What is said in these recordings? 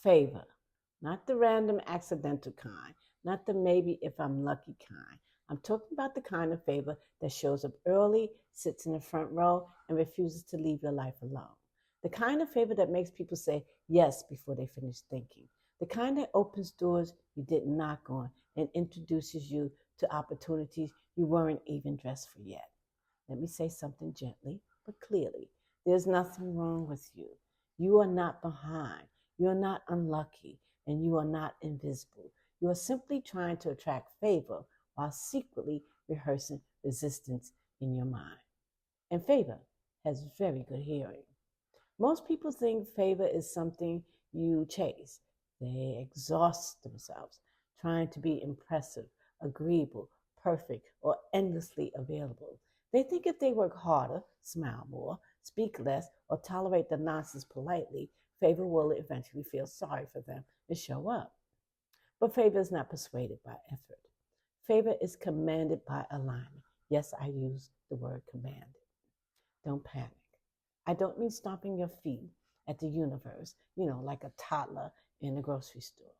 Favor, not the random accidental kind, not the maybe if I'm lucky kind. I'm talking about the kind of favor that shows up early, sits in the front row, and refuses to leave your life alone. The kind of favor that makes people say yes before they finish thinking. The kind that opens doors you didn't knock on and introduces you to opportunities you weren't even dressed for yet. Let me say something gently but clearly. There's nothing wrong with you. You are not behind. You are not unlucky, and you are not invisible. You are simply trying to attract favor while secretly rehearsing resistance in your mind. And favor has very good hearing. Most people think favor is something you chase. They exhaust themselves trying to be impressive, agreeable, perfect, or endlessly available. They think if they work harder, smile more, speak less, or tolerate the nonsense politely, favor will eventually feel sorry for them and show up. But favor is not persuaded by effort. Favor is commanded by alignment. Yes, I use the word commanded. Don't panic. I don't mean stomping your feet at the universe, like a toddler in a grocery store.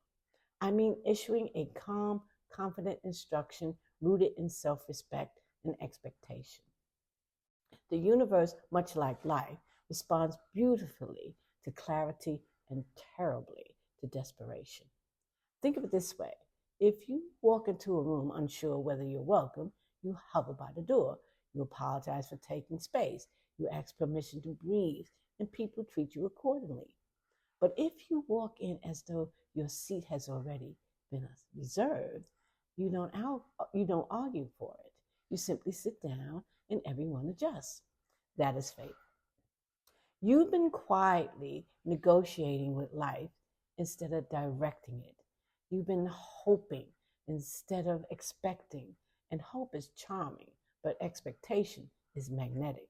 I mean issuing a calm, confident instruction rooted in self respect and expectation. The universe, much like life, responds beautifully to clarity and terribly to desperation. Think of it this way: if you walk into a room unsure whether you're welcome, you hover by the door. You apologize for taking space. You ask permission to breathe, and people treat you accordingly. But if you walk in as though your seat has already been reserved, you don't argue for it. You simply sit down and everyone adjusts. That is fate. You've been quietly negotiating with life instead of directing it. You've been hoping instead of expecting, and hope is charming, but expectation is magnetic.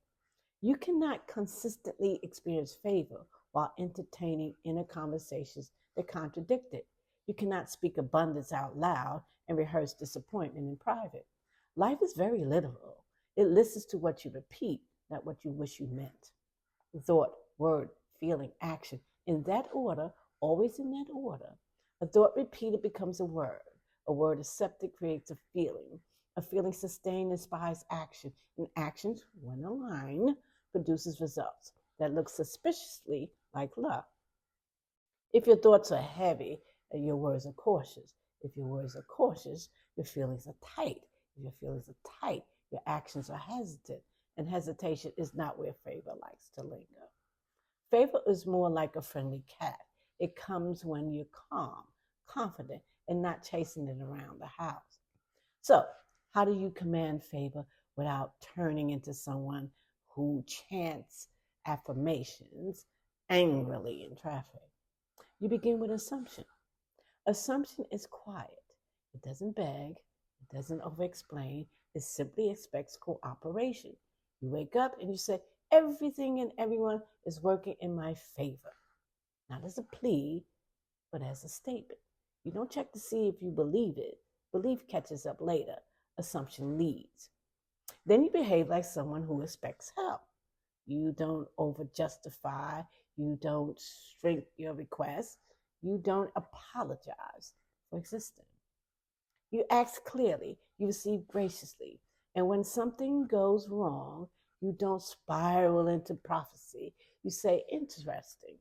You cannot consistently experience favor while entertaining inner conversations that contradict it. You cannot speak abundance out loud and rehearse disappointment in private. Life is very literal. It listens to what you repeat, not what you wish you meant. Thought, word, feeling, action, in that order, always in that order. A thought repeated becomes a word. A word accepted creates a feeling. A feeling sustained inspires action, and actions, when aligned, produces results that look suspiciously like luck. If your thoughts are heavy, your words are cautious. If your words are cautious, your feelings are tight. If your feelings are tight, your actions are hesitant, and hesitation is not where favor likes to linger. Favor is more like a friendly cat. It comes when you're calm, confident, and not chasing it around the house. So, how do you command favor without turning into someone who chants affirmations angrily in traffic? You begin with assumption. Assumption is quiet. It doesn't beg. It doesn't over-explain. It simply expects cooperation. You wake up and you say, everything and everyone is working in my favor. Not as a plea, but as a statement. You don't check to see if you believe it. Belief catches up later. Assumption leads. Then you behave like someone who expects help. You don't over-justify. You don't shrink your request. You don't apologize for existing. You ask clearly. You receive graciously. And when something goes wrong, you don't spiral into prophecy. You say, interesting.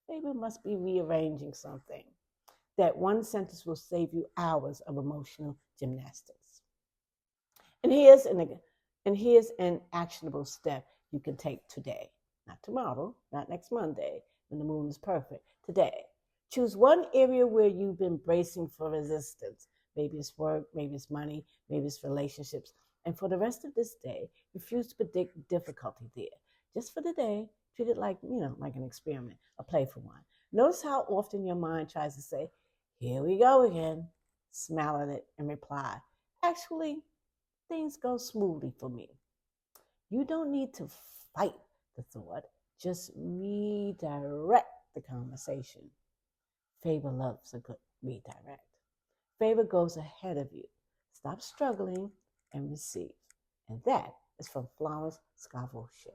Favor must be rearranging something. That one sentence will save you hours of emotional gymnastics. And here's an actionable step you can take today. Not tomorrow, not next Monday, when the moon is perfect. Today. Choose one area where you've been bracing for resistance. Maybe it's work, maybe it's money, maybe it's relationships. And for the rest of this day, refuse to predict difficulty there. Just for the day, treat it like an experiment, a playful one. Notice how often your mind tries to say, here we go again. Smile at it and reply, actually, things go smoothly for me. You don't need to fight the thought, just redirect the conversation. Favor loves a good redirect. Favor goes ahead of you. Stop struggling and receive. And that is from Florence Scovell Shinn.